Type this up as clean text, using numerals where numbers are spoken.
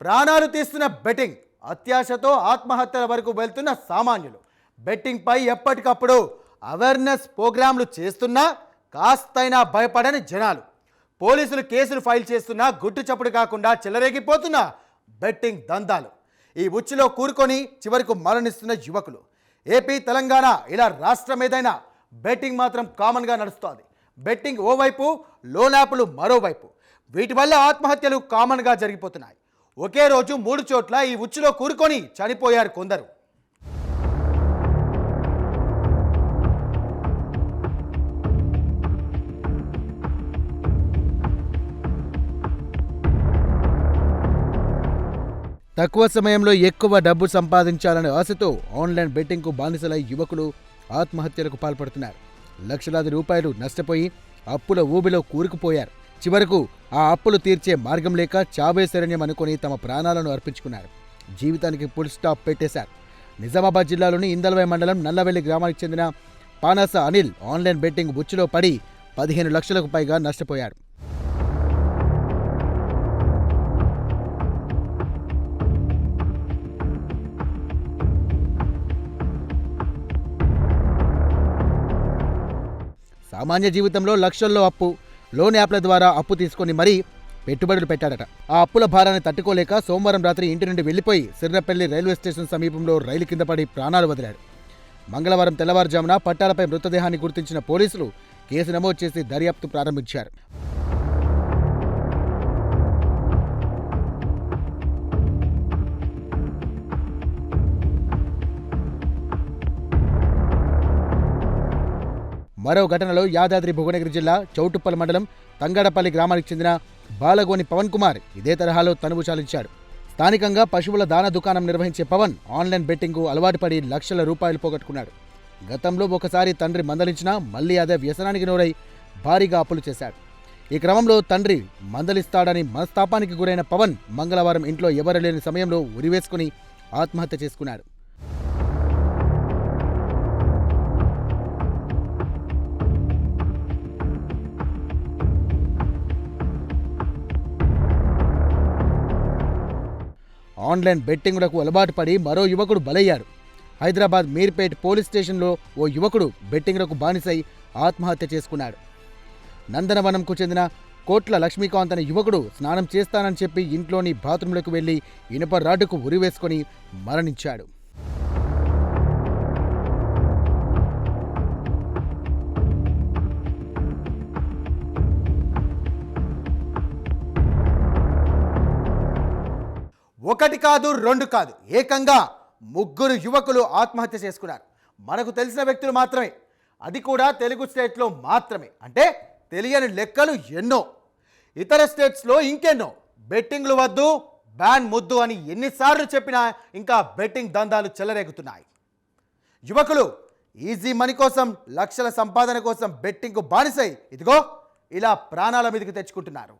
ప్రాణాలు తీస్తున్న బెట్టింగ్, అత్యాశతో ఆత్మహత్యల వరకు వెళ్తున్న సామాన్యులు. బెట్టింగ్ పై ఎప్పటికప్పుడు అవేర్నెస్ ప్రోగ్రాంలు చేస్తున్నా కాస్తైనా భయపడని జనాలు. పోలీసులు కేసులు ఫైల్ చేస్తున్నా గుట్టు చప్పుడు కాకుండా చెలరేగిపోతున్న బెట్టింగ్ దందాలు. ఈ ఉచ్చులో కూరుకొని చివరకు మరణిస్తున్న యువకులు. ఏపీ, తెలంగాణ ఇలా రాష్ట్రం ఏదైనా బెట్టింగ్ మాత్రం కామన్గా నడుస్తోంది. బెట్టింగ్ ఓవైపు, లోన్ యాప్లు మరోవైపు. వీటి వల్ల ఆత్మహత్యలు కామన్గా జరిగిపోతున్నాయి. ఒకే రోజు 3 చోట్ల ఈ ఉచ్చులో కూరుకొని చనిపోయారు కొందరు. తక్కువ సమయంలో ఎక్కువ డబ్బు సంపాదించాలనే ఆశతో ఆన్లైన్ బెట్టింగ్కు బానిసలై యువకులు ఆత్మహత్యలకు పాల్పడుతున్నారు. లక్షలాది రూపాయలు నష్టపోయి అప్పుల ఊబిలో కూరుకుపోయారు. చివరకు ఆ అప్పులు తీర్చే మార్గం లేక చావే శరణ్యం అనుకుని తమ ప్రాణాలను అర్పించుకున్నారు. జీవితానికి ఫుల్ స్టాప్ పెట్టేశారు. నిజామాబాద్ జిల్లాలోని ఇందల్వై మండలం నల్లవెల్లి గ్రామానికి చెందిన పానాస అనిల్ ఆన్లైన్ బెట్టింగ్ ఉచ్చులో పడి 15 లక్షలకు పైగా నష్టపోయాడు. సామాన్య జీవితంలో లక్షల్లో అప్పు, లోన్ యాప్ల ద్వారా అప్పు తీసుకొని మరీ పెట్టుబడులు పెట్టాడట. ఆ అప్పుల భారాన్ని తట్టుకోలేక సోమవారం రాత్రి ఇంటి నుండి వెళ్లిపోయి సిర్రపల్లి రైల్వే స్టేషన్ సమీపంలో రైలు కింద పడి ప్రాణాలు వదిలాడు. మంగళవారం తెల్లవారుజామున పట్టాలపై మృతదేహాన్ని గుర్తించిన పోలీసులు కేసు నమోదు చేసి దర్యాప్తు ప్రారంభించారు. మరో ఘటనలో యాదాద్రి భువనగిరి జిల్లా చౌటుప్పల్ మండలం తంగడపల్లి గ్రామానికి చెందిన బాలగోని పవన్ కుమార్ ఇదే తరహాలో తనువు చాలించాడు. స్థానికంగా పశువుల దాన దుకాణం నిర్వహించే పవన్ ఆన్లైన్ బెట్టింగ్కు అలవాటు పడి లక్షల రూపాయలు పోగొట్టుకున్నాడు. గతంలో ఒకసారి తండ్రి మందలించినా మళ్లీ అదే వ్యసనానికి నోరై భారీగా అప్పులు చేశాడు. ఈ క్రమంలో తండ్రి మందలిస్తాడని మనస్తాపానికి గురైన పవన్ మంగళవారం ఇంట్లో ఎవరు లేని సమయంలో ఉరివేసుకుని ఆత్మహత్య చేసుకున్నాడు. ఆన్లైన్ బెట్టింగులకు అలవాటు పడి మరో యువకుడు బలయ్యాడు. హైదరాబాద్ మీర్పేట్ పోలీస్ స్టేషన్లో ఓ యువకుడు బెట్టింగులకు బానిసై ఆత్మహత్య చేసుకున్నాడు. నందనవనంకు చెందిన కోట్ల లక్ష్మీకాంత్ అనే యువకుడు స్నానం చేస్తానని చెప్పి ఇంట్లోని బాత్రూంలకు వెళ్లి ఇనుప రాడ్డుకు ఉరివేసుకొని మరణించాడు. ఒకటి కాదు, 2 కాదు, ఏకంగా 3 యువకులు ఆత్మహత్య చేసుకున్నారు. మనకు తెలిసిన వ్యక్తులు మాత్రమే, అది కూడా తెలుగు స్టేట్లో మాత్రమే. అంటే తెలియని లెక్కలు ఎన్నో. ఇతర స్టేట్స్లో ఇంకెన్నో. బెట్టింగ్లు వద్దు, బ్యాన్ ముద్దు అని ఎన్నిసార్లు చెప్పినా ఇంకా బెట్టింగ్ దందాలు చెలరేగుతున్నాయి. యువకులు ఈజీ మనీ కోసం, లక్షల సంపాదన కోసం బెట్టింగ్కు బానిసై ఇదిగో ఇలా ప్రాణాల మీదకి తెచ్చుకుంటున్నారు.